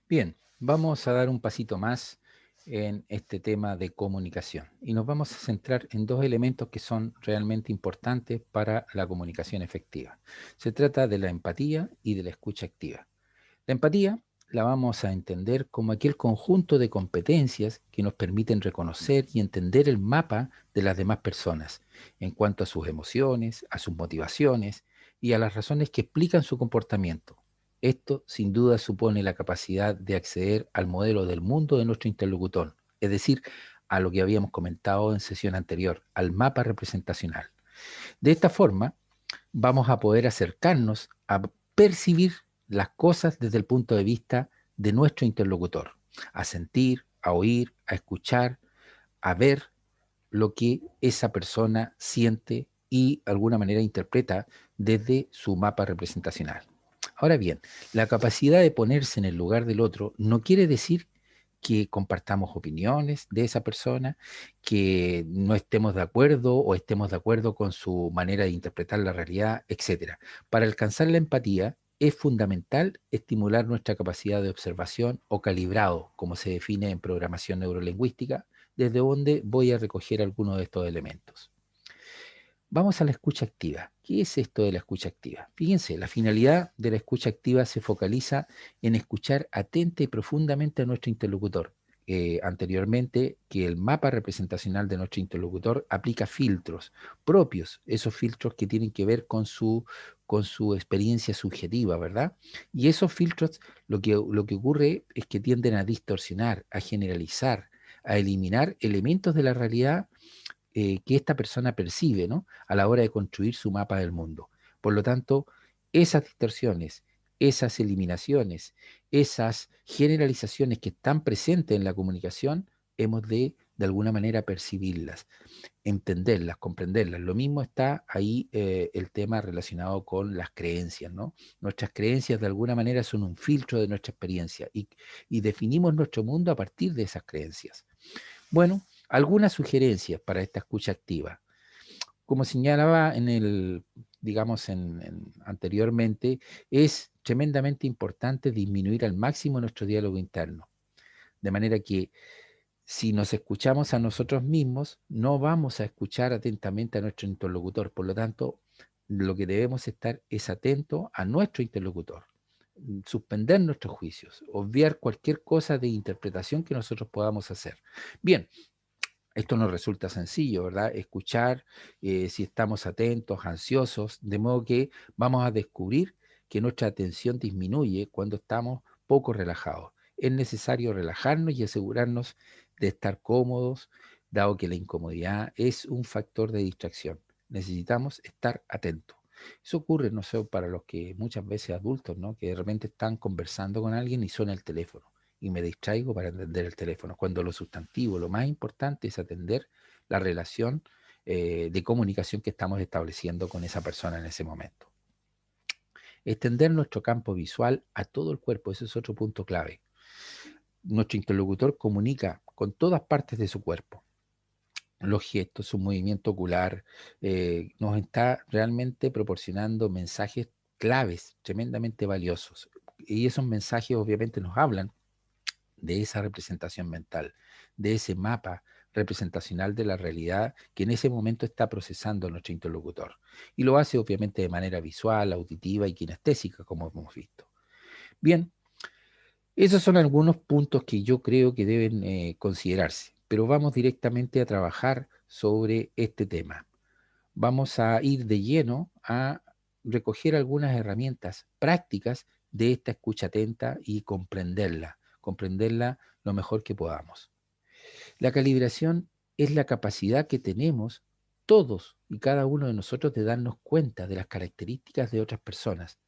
Bien, vamos a dar un pasito más en este tema de comunicación y nos vamos a centrar en dos elementos que son realmente importantes para la comunicación efectiva. Se trata de la empatía y de la escucha activa. La empatía la vamos a entender como aquel conjunto de competencias que nos permiten reconocer y entender el mapa de las demás personas en cuanto a sus emociones, a sus motivaciones y a las razones que explican su comportamiento. Esto sin duda supone la capacidad de acceder al modelo del mundo de nuestro interlocutor, es decir, a lo que habíamos comentado en sesión anterior, al mapa representacional. De esta forma, vamos a poder acercarnos a percibir las cosas desde el punto de vista de nuestro interlocutor, a sentir, a oír, a escuchar, a ver lo que esa persona siente y de alguna manera interpreta desde su mapa representacional. Ahora bien, la capacidad de ponerse en el lugar del otro no quiere decir que compartamos opiniones de esa persona, que no estemos de acuerdo o estemos de acuerdo con su manera de interpretar la realidad, etcétera. Para alcanzar la empatía es fundamental estimular nuestra capacidad de observación o calibrado, como se define en programación neurolingüística, desde donde voy a recoger algunos de estos elementos. Vamos a la escucha activa. ¿Qué es esto de la escucha activa? Fíjense, la finalidad de la escucha activa se focaliza en escuchar atenta y profundamente a nuestro interlocutor. Anteriormente, que el mapa representacional de nuestro interlocutor aplica filtros propios, esos filtros que tienen que ver con su experiencia subjetiva, ¿verdad? Y esos filtros lo que ocurre es que tienden a distorsionar, a generalizar, a eliminar elementos de la realidad que esta persona percibe, ¿no? A la hora de construir su mapa del mundo. Por lo tanto, esas distorsiones, esas eliminaciones, esas generalizaciones que están presentes en la comunicación, hemos de alguna manera percibirlas, entenderlas, comprenderlas. Lo mismo está ahí el tema relacionado con las creencias, ¿no? Nuestras creencias de alguna manera son un filtro de nuestra experiencia y definimos nuestro mundo a partir de esas creencias. Bueno, algunas sugerencias para esta escucha activa. Como señalaba en el, digamos, anteriormente, es tremendamente importante disminuir al máximo nuestro diálogo interno. De manera que si nos escuchamos a nosotros mismos, no vamos a escuchar atentamente a nuestro interlocutor. Por lo tanto, lo que debemos estar es atento a nuestro interlocutor, suspender nuestros juicios, obviar cualquier cosa de interpretación que nosotros podamos hacer. Bien, esto nos resulta sencillo, ¿verdad? Escuchar si estamos atentos, ansiosos, de modo que vamos a descubrir que nuestra atención disminuye cuando estamos poco relajados. Es necesario relajarnos y asegurarnos de estar cómodos, dado que la incomodidad es un factor de distracción. Necesitamos estar atentos. Eso ocurre, no sé, para los que muchas veces adultos, ¿no? Que de repente están conversando con alguien y suena el teléfono y me distraigo para atender el teléfono, cuando lo sustantivo, lo más importante es atender la relación de comunicación que estamos estableciendo con esa persona en ese momento. Extender nuestro campo visual a todo el cuerpo, ese es otro punto clave. Nuestro interlocutor comunica con todas partes de su cuerpo. Los gestos, su movimiento ocular, nos está realmente proporcionando mensajes claves, tremendamente valiosos. Y esos mensajes obviamente nos hablan de esa representación mental, de ese mapa representacional de la realidad que en ese momento está procesando nuestro interlocutor. Y lo hace obviamente de manera visual, auditiva y kinestésica, como hemos visto. Bien, esos son algunos puntos que yo creo que deben considerarse, pero vamos directamente a trabajar sobre este tema. Vamos a ir de lleno a recoger algunas herramientas prácticas de esta escucha atenta y comprenderla lo mejor que podamos. La calibración es la capacidad que tenemos todos y cada uno de nosotros de darnos cuenta de las características de otras personas,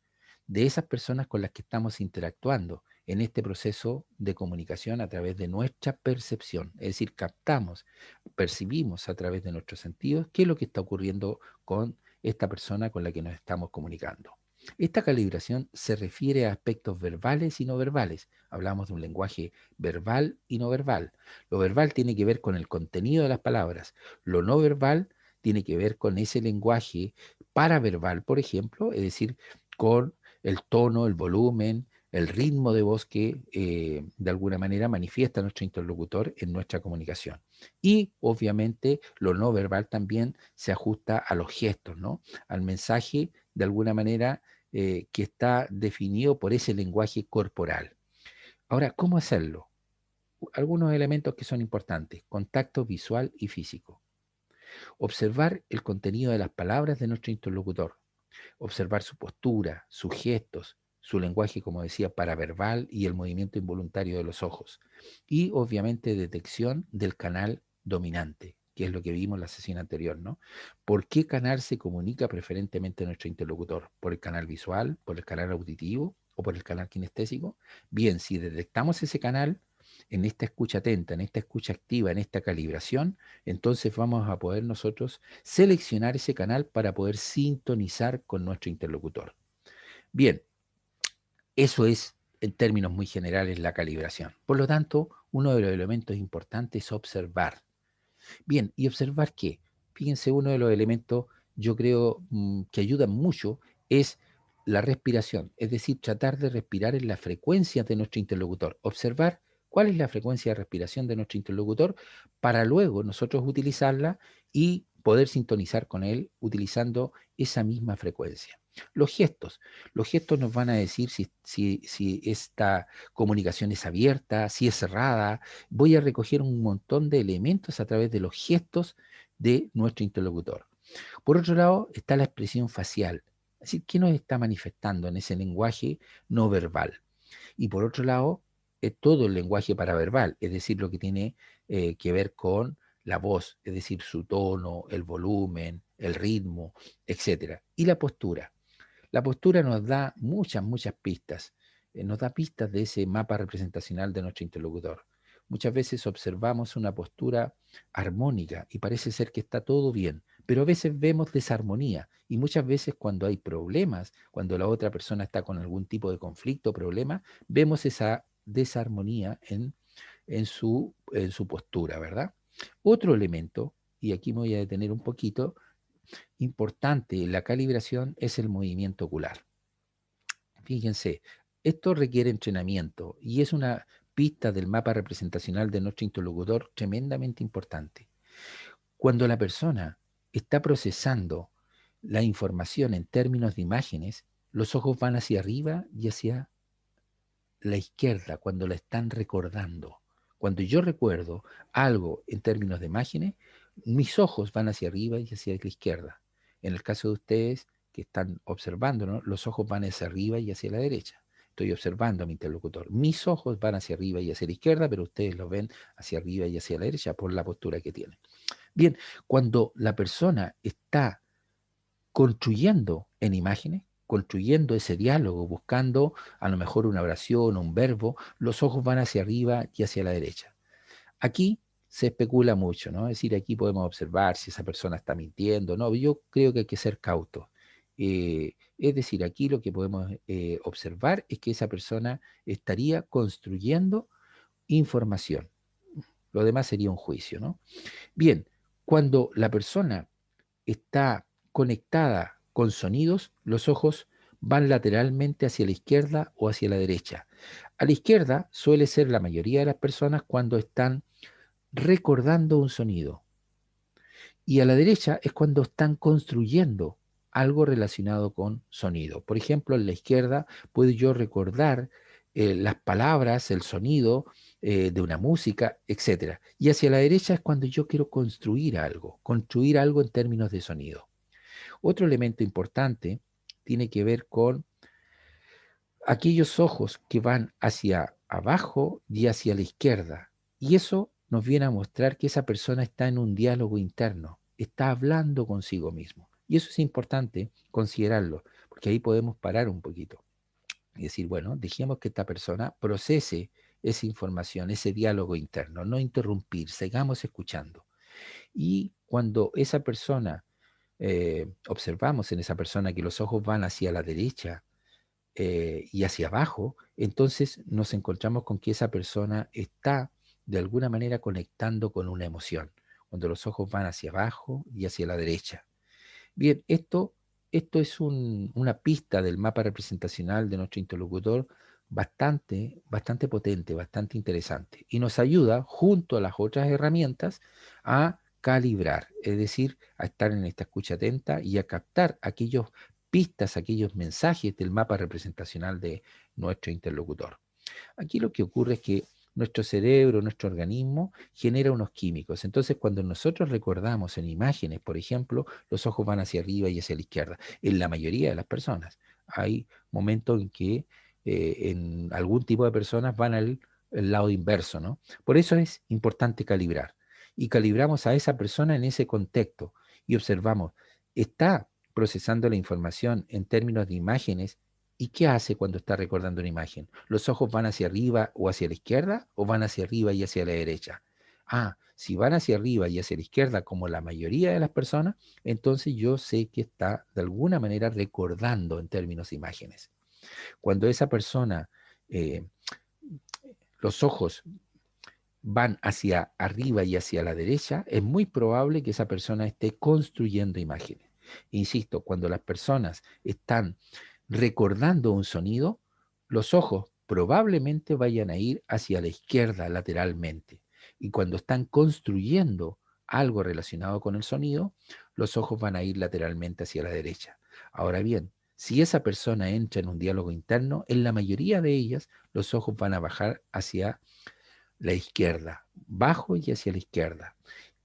de esas personas con las que estamos interactuando en este proceso de comunicación a través de nuestra percepción, es decir, captamos, percibimos a través de nuestros sentidos qué es lo que está ocurriendo con esta persona con la que nos estamos comunicando. Esta calibración se refiere a aspectos verbales y no verbales. Hablamos de un lenguaje verbal y no verbal. Lo verbal tiene que ver con el contenido de las palabras. Lo no verbal tiene que ver con ese lenguaje paraverbal, por ejemplo, es decir, con el tono, el volumen, el ritmo de voz que de alguna manera manifiesta nuestro interlocutor en nuestra comunicación. Y obviamente lo no verbal también se ajusta a los gestos, ¿no? Al mensaje de alguna manera que está definido por ese lenguaje corporal. Ahora, ¿cómo hacerlo? Algunos elementos que son importantes: contacto visual y físico. Observar el contenido de las palabras de nuestro interlocutor. Observar su postura, sus gestos, su lenguaje, como decía, paraverbal y el movimiento involuntario de los ojos. Y obviamente detección del canal dominante, que es lo que vimos en la sesión anterior, ¿no? ¿Por qué canal se comunica preferentemente nuestro interlocutor? ¿Por el canal visual, por el canal auditivo o por el canal kinestésico? Bien, si detectamos ese canal en esta escucha atenta, en esta escucha activa, en esta calibración, entonces vamos a poder nosotros seleccionar ese canal para poder sintonizar con nuestro interlocutor. Bien, eso es en términos muy generales la calibración. Por lo tanto, uno de los elementos importantes es observar. Bien, ¿y observar qué? Fíjense, uno de los elementos, yo creo, que ayudan mucho es la respiración, es decir, tratar de respirar en la frecuencia de nuestro interlocutor, observar cuál es la frecuencia de respiración de nuestro interlocutor para luego nosotros utilizarla y poder sintonizar con él utilizando esa misma frecuencia. Los gestos nos van a decir si esta comunicación es abierta, si es cerrada. Voy a recoger un montón de elementos a través de los gestos de nuestro interlocutor. Por otro lado, está la expresión facial, es decir, qué nos está manifestando en ese lenguaje no verbal. Y por otro lado, todo el lenguaje paraverbal, es decir, lo que tiene que ver con la voz, es decir, su tono, el volumen, el ritmo, etcétera. Y la postura. La postura nos da muchas pistas, nos da pistas de ese mapa representacional de nuestro interlocutor. Muchas veces observamos una postura armónica y parece ser que está todo bien, pero a veces vemos desarmonía y muchas veces cuando hay problemas, cuando la otra persona está con algún tipo de conflicto o problema, vemos esa desarmonía en su postura, ¿verdad? Otro elemento, y aquí me voy a detener un poquito, importante en la calibración es el movimiento ocular. Fíjense, esto requiere entrenamiento y es una pista del mapa representacional de nuestro interlocutor tremendamente importante. Cuando la persona está procesando la información en términos de imágenes, los ojos van hacia arriba y hacia la izquierda cuando la están recordando. Cuando yo recuerdo algo en términos de imágenes, mis ojos van hacia arriba y hacia la izquierda. En el caso de ustedes que están observando, ¿no? Los ojos van hacia arriba y hacia la derecha. Estoy observando a mi interlocutor. Mis ojos van hacia arriba y hacia la izquierda, pero ustedes los ven hacia arriba y hacia la derecha por la postura que tienen. Bien, cuando la persona está construyendo en imágenes, construyendo ese diálogo, buscando a lo mejor una oración o un verbo, los ojos van hacia arriba y hacia la derecha. Aquí se especula mucho, ¿no? Es decir, aquí podemos observar si esa persona está mintiendo, ¿no? Yo creo que hay que ser cautos. Es decir, aquí lo que podemos observar es que esa persona estaría construyendo información. Lo demás sería un juicio, ¿no? Bien, cuando la persona está conectada con sonidos, los ojos van lateralmente hacia la izquierda o hacia la derecha. A la izquierda suele ser la mayoría de las personas cuando están recordando un sonido. Y a la derecha es cuando están construyendo algo relacionado con sonido. Por ejemplo, en la izquierda puedo yo recordar las palabras, el sonido de una música, etcétera. Y hacia la derecha es cuando yo quiero construir algo en términos de sonido. Otro elemento importante tiene que ver con aquellos ojos que van hacia abajo y hacia la izquierda. Y eso nos viene a mostrar que esa persona está en un diálogo interno, está hablando consigo mismo. Y eso es importante considerarlo, porque ahí podemos parar un poquito y decir, bueno, dejemos que esta persona procese esa información, ese diálogo interno, no interrumpir, sigamos escuchando. Y cuando esa persona, observamos en esa persona que los ojos van hacia la derecha y hacia abajo, entonces nos encontramos con que esa persona está de alguna manera conectando con una emoción, cuando los ojos van hacia abajo y hacia la derecha. Bien, esto es una pista del mapa representacional de nuestro interlocutor bastante potente, bastante interesante. Y nos ayuda, junto a las otras herramientas, a calibrar, es decir, a estar en esta escucha atenta y a captar aquellos pistas, aquellos mensajes del mapa representacional de nuestro interlocutor. Aquí lo que ocurre es que nuestro cerebro, nuestro organismo, genera unos químicos. Entonces, cuando nosotros recordamos en imágenes, por ejemplo, los ojos van hacia arriba y hacia la izquierda, en la mayoría de las personas. Hay momentos en que en algún tipo de personas van al el lado inverso, ¿no? Por eso es importante calibrar. Y calibramos a esa persona en ese contexto y observamos, ¿está procesando la información en términos de imágenes? ¿Y qué hace cuando está recordando una imagen? ¿Los ojos van hacia arriba o hacia la izquierda o van hacia arriba y hacia la derecha? Ah, si van hacia arriba y hacia la izquierda, como la mayoría de las personas, entonces yo sé que está de alguna manera recordando en términos de imágenes. Cuando esa persona, eh, los ojos van hacia arriba y hacia la derecha, es muy probable que esa persona esté construyendo imágenes. Insisto, cuando las personas están recordando un sonido, los ojos probablemente vayan a ir hacia la izquierda lateralmente. Y cuando están construyendo algo relacionado con el sonido, los ojos van a ir lateralmente hacia la derecha. Ahora bien, si esa persona entra en un diálogo interno, en la mayoría de ellas los ojos van a bajar hacia la izquierda, bajo y hacia la izquierda.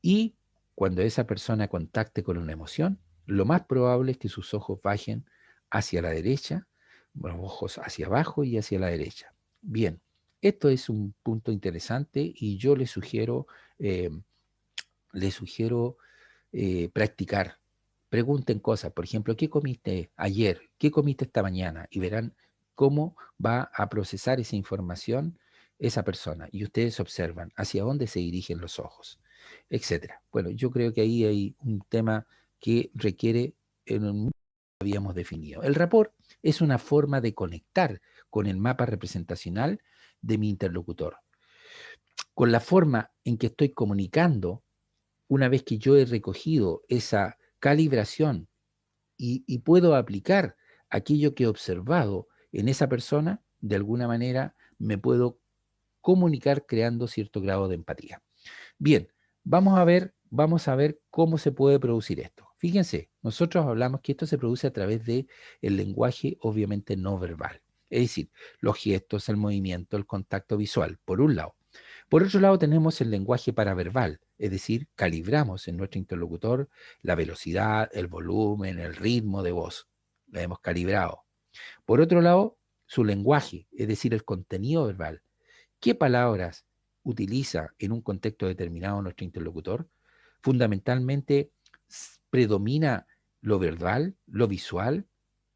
Y cuando esa persona contacte con una emoción, lo más probable es que sus ojos bajen hacia la derecha, los ojos hacia abajo y hacia la derecha. Bien, esto es un punto interesante y yo eh, les sugiero practicar. Pregunten cosas, por ejemplo, ¿qué comiste ayer? ¿Qué comiste esta mañana? Y verán cómo va a procesar esa información esa persona. Y ustedes observan hacia dónde se dirigen los ojos, etcétera. Bueno, yo creo que ahí hay un tema que requiere en un habíamos definido. El rapport es una forma de conectar con el mapa representacional de mi interlocutor, con la forma en que estoy comunicando una vez que yo he recogido esa calibración y puedo aplicar aquello que he observado en esa persona, de alguna manera me puedo comunicar creando cierto grado de empatía. Bien, vamos a ver cómo se puede producir esto. Fíjense, nosotros hablamos que esto se produce a través de el lenguaje obviamente no verbal, es decir, los gestos, el movimiento, el contacto visual, por un lado. Por otro lado, tenemos el lenguaje paraverbal, es decir, calibramos en nuestro interlocutor la velocidad, el volumen, el ritmo de voz. Lo hemos calibrado. Por otro lado, su lenguaje, es decir, el contenido verbal. ¿Qué palabras utiliza en un contexto determinado nuestro interlocutor? Fundamentalmente, predomina lo verbal, lo visual,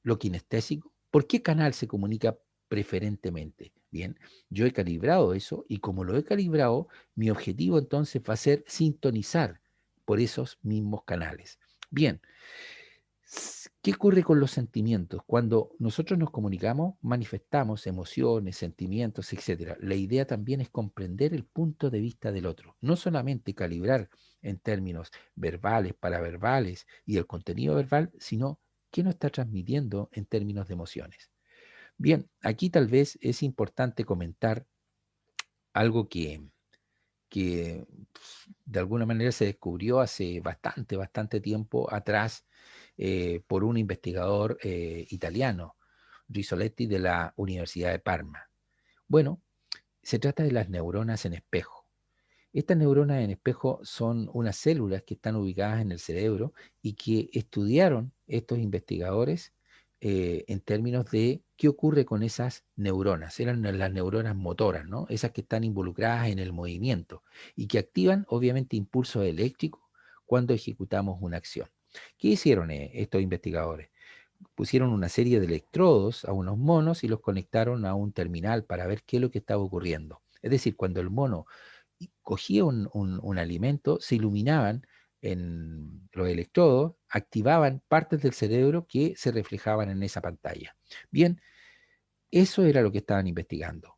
lo kinestésico. ¿Por qué canal se comunica preferentemente? Bien, yo he calibrado eso y como lo he calibrado, mi objetivo entonces va a ser sintonizar por esos mismos canales. Bien, ¿qué ocurre con los sentimientos? Cuando nosotros nos comunicamos, manifestamos emociones, sentimientos, etcétera. La idea también es comprender el punto de vista del otro, no solamente calibrar en términos verbales, paraverbales y el contenido verbal, sino qué nos está transmitiendo en términos de emociones. Bien, aquí tal vez es importante comentar algo que de alguna manera se descubrió hace bastante tiempo atrás por un investigador italiano, Risoletti, de la Universidad de Parma. Bueno, se trata de las neuronas en espejo. Estas neuronas en espejo son unas células que están ubicadas en el cerebro y que estudiaron estos investigadores en términos de qué ocurre con esas neuronas. Eran las neuronas motoras, ¿no? Esas que están involucradas en el movimiento y que activan, obviamente, impulsos eléctricos cuando ejecutamos una acción. ¿Qué hicieron estos investigadores? Pusieron una serie de electrodos a unos monos y los conectaron a un terminal para ver qué es lo que estaba ocurriendo. Es decir, cuando el mono cogía un alimento, se iluminaban en los electrodos, activaban partes del cerebro que se reflejaban en esa pantalla. Bien, eso era lo que estaban investigando.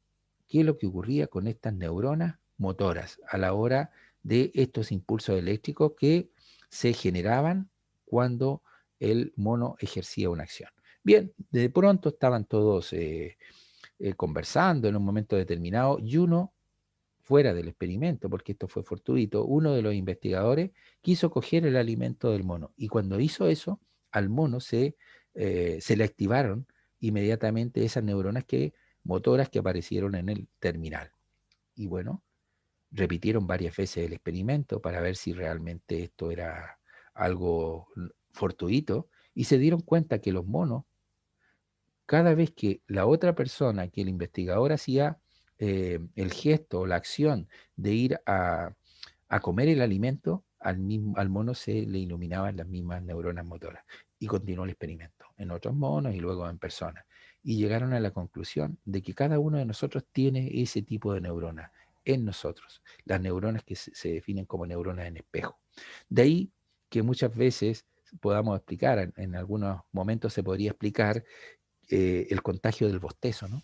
¿Qué es lo que ocurría con estas neuronas motoras a la hora de estos impulsos eléctricos que se generaban cuando el mono ejercía una acción? Bien, de pronto estaban todos conversando en un momento determinado y uno, fuera del experimento, porque esto fue fortuito, uno de los investigadores quiso coger el alimento del mono y cuando hizo eso, al mono se le activaron inmediatamente esas neuronas motoras que aparecieron en el terminal. Y bueno, repitieron varias veces el experimento para ver si realmente esto era algo fortuito y se dieron cuenta que los monos, cada vez que la otra persona, que el investigador hacía el gesto o la acción de ir a comer el alimento, al mono se le iluminaban las mismas neuronas motoras. Y continuó el experimento en otros monos y luego en personas. Y llegaron a la conclusión de que cada uno de nosotros tiene ese tipo de neuronas en nosotros, las neuronas que se definen como neuronas en espejo. De ahí que muchas veces podamos explicar, en algunos momentos se podría explicar el contagio del bostezo, ¿no?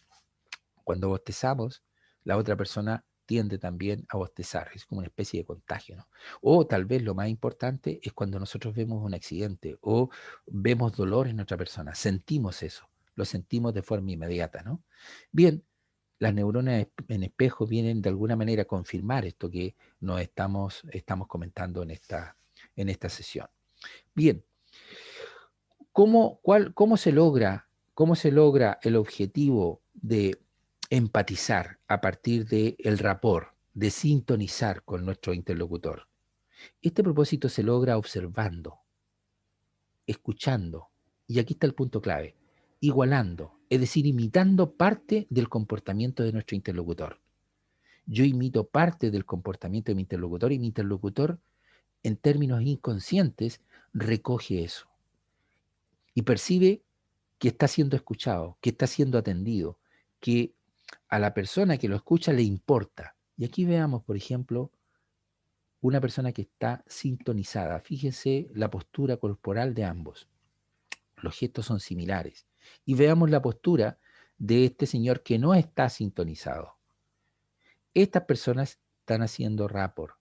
Cuando bostezamos, la otra persona tiende también a bostezar, es como una especie de contagio, ¿no? O tal vez lo más importante es cuando nosotros vemos un accidente o vemos dolor en otra persona, sentimos eso, lo sentimos de forma inmediata, ¿no? Bien, las neuronas en espejo vienen de alguna manera a confirmar esto que nos estamos comentando en esta sesión. Bien, ¿cómo se logra el objetivo de empatizar a partir del rapport, de sintonizar con nuestro interlocutor? Este propósito se logra observando, escuchando, y aquí está el punto clave, igualando, es decir, imitando parte del comportamiento de nuestro interlocutor. Yo imito parte del comportamiento de mi interlocutor y mi interlocutor, en términos inconscientes, recoge eso y percibe que está siendo escuchado, que está siendo atendido, que a la persona que lo escucha le importa. Y aquí veamos, por ejemplo, una persona que está sintonizada. Fíjense la postura corporal de ambos. Los gestos son similares. Y veamos la postura de este señor que no está sintonizado. Estas personas están haciendo rapport,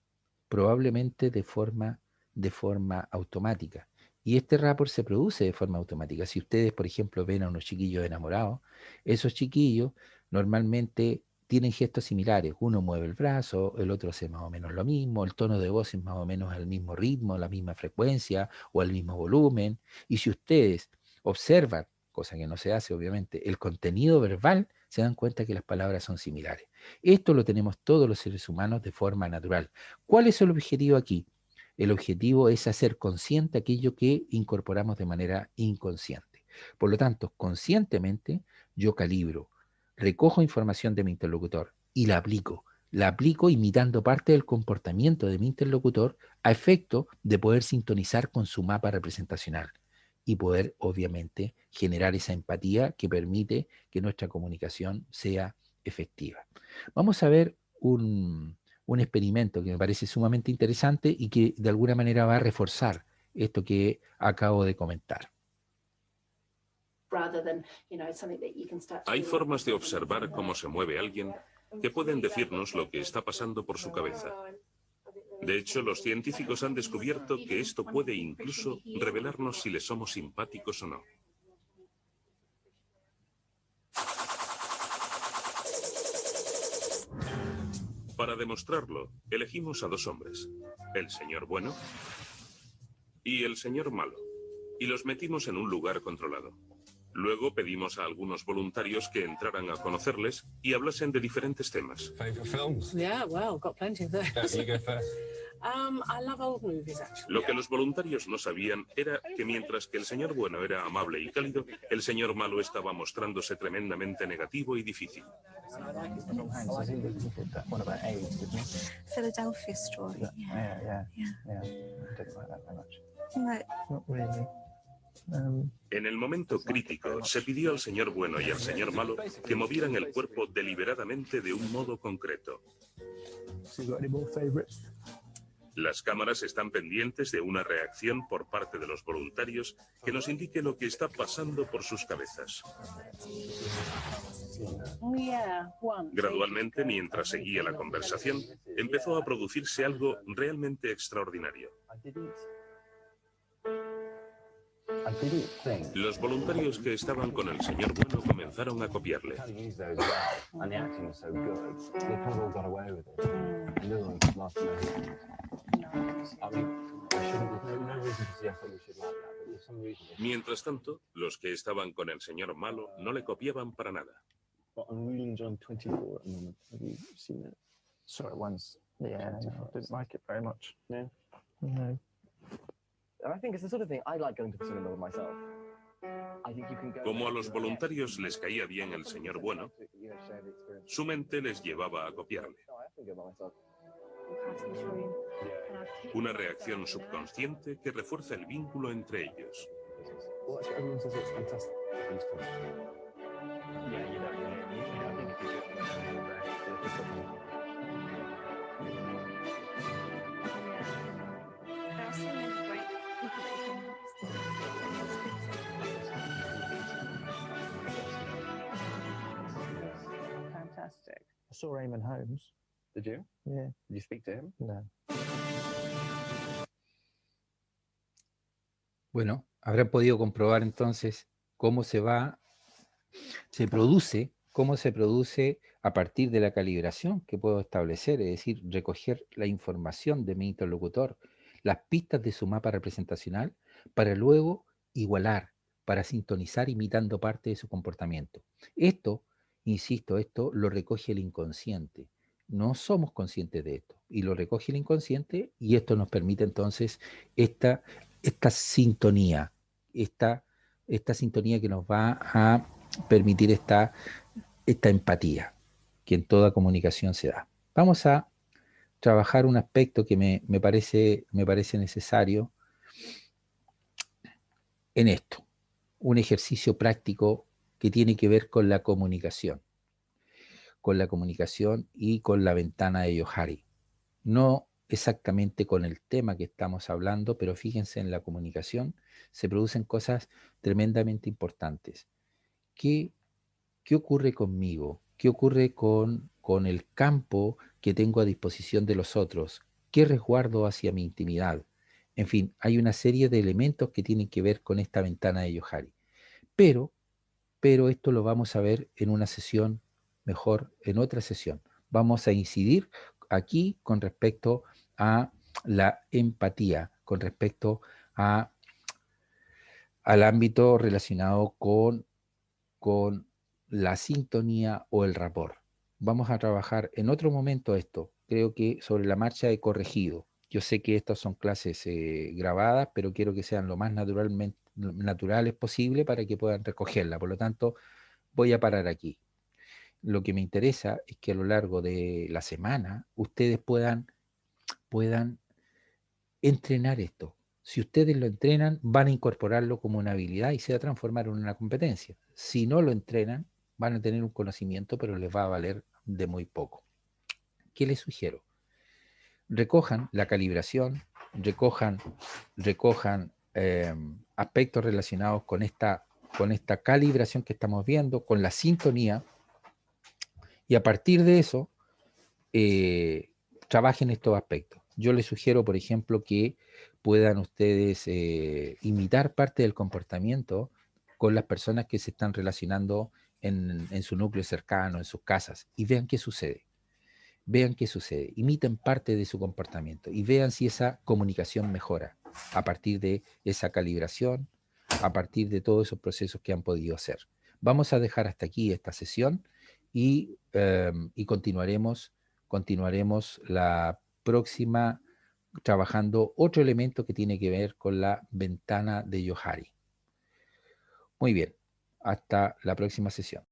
probablemente de forma automática. Y este rapport se produce de forma automática. Si ustedes, por ejemplo, ven a unos chiquillos enamorados, esos chiquillos normalmente tienen gestos similares. Uno mueve el brazo, el otro hace más o menos lo mismo, el tono de voz es más o menos al mismo ritmo, la misma frecuencia o al mismo volumen. Y si ustedes observan, cosa que no se hace obviamente, el contenido verbal, se dan cuenta que las palabras son similares. Esto lo tenemos todos los seres humanos de forma natural. ¿Cuál es el objetivo aquí? El objetivo es hacer consciente aquello que incorporamos de manera inconsciente. Por lo tanto, conscientemente yo calibro, recojo información de mi interlocutor y la aplico. La aplico imitando parte del comportamiento de mi interlocutor a efecto de poder sintonizar con su mapa representacional y poder, obviamente, generar esa empatía que permite que nuestra comunicación sea efectiva. Vamos a ver un experimento que me parece sumamente interesante y que de alguna manera va a reforzar esto que acabo de comentar. Hay formas de observar cómo se mueve alguien que pueden decirnos lo que está pasando por su cabeza. De hecho, los científicos han descubierto que esto puede incluso revelarnos si le somos simpáticos o no. Para demostrarlo, elegimos a dos hombres, el señor bueno y el señor malo, y los metimos en un lugar controlado. Luego pedimos a algunos voluntarios que entraran a conocerles y hablasen de diferentes temas. Lo que los voluntarios no sabían era que mientras que el señor bueno era amable y cálido, el señor malo estaba mostrándose tremendamente negativo y difícil. Philadelphia Story. En el momento crítico, se pidió al señor bueno y al señor malo que movieran el cuerpo deliberadamente de un modo concreto. Las cámaras están pendientes de una reacción por parte de los voluntarios que nos indique lo que está pasando por sus cabezas. Gradualmente, mientras seguía la conversación, empezó a producirse algo realmente extraordinario. Los voluntarios que estaban con el señor bueno comenzaron a copiarle. Mientras tanto, los que estaban con el señor malo no le copiaban para nada. Yeah, I didn't like it very much. Yeah. No. I think it's the sort of thing I like going to the cinema with myself. I think you can go. Como a los voluntarios les caía bien el señor bueno, su mente les llevaba a copiarle. Una reacción subconsciente que refuerza el vínculo entre ellos. Fantastic. I saw Raymond Holmes. Did you? Yeah. Did you speak to him? No. Bueno, habrán podido comprobar entonces cómo cómo se produce a partir de la calibración que puedo establecer, es decir, recoger la información de mi interlocutor, las pistas de su mapa representacional, para luego igualar, para sintonizar imitando parte de su comportamiento. Esto, insisto, esto lo recoge el inconsciente. No somos conscientes de esto, y lo recoge el inconsciente, y esto nos permite entonces esta sintonía, esta sintonía que nos va a permitir esta empatía que en toda comunicación se da. Vamos a trabajar un aspecto que me parece necesario en esto, un ejercicio práctico que tiene que ver con la comunicación y con la ventana de Johari. No exactamente con el tema que estamos hablando, pero fíjense, en la comunicación se producen cosas tremendamente importantes. ¿Qué ocurre conmigo? ¿Qué ocurre con el campo que tengo a disposición de los otros? ¿Qué resguardo hacia mi intimidad? En fin, hay una serie de elementos que tienen que ver con esta ventana de Johari. Pero esto lo vamos a ver en una sesión, mejor en otra sesión. Vamos a incidir aquí con respecto a la empatía, con respecto al ámbito relacionado con la sintonía o el rapport. Vamos a trabajar en otro momento esto. Creo que sobre la marcha he corregido. Yo sé que estas son clases grabadas, pero quiero que sean lo más naturales posible para que puedan recogerla. Por lo tanto, voy a parar aquí. Lo que me interesa es que a lo largo de la semana ustedes puedan entrenar esto. Si ustedes lo entrenan, van a incorporarlo como una habilidad y se va a transformar en una competencia. Si no lo entrenan, van a tener un conocimiento, pero les va a valer de muy poco. ¿Qué les sugiero? Recojan la calibración, recojan aspectos relacionados con esta calibración que estamos viendo, con la sintonía, y a partir de eso, trabajen estos aspectos. Yo les sugiero, por ejemplo, que puedan ustedes imitar parte del comportamiento con las personas que se están relacionando en su núcleo cercano, en sus casas, y vean qué sucede. Vean qué sucede. Imiten parte de su comportamiento y vean si esa comunicación mejora a partir de esa calibración, a partir de todos esos procesos que han podido hacer. Vamos a dejar hasta aquí esta sesión y continuaremos la próxima trabajando otro elemento que tiene que ver con la ventana de Johari. Muy bien, hasta la próxima sesión.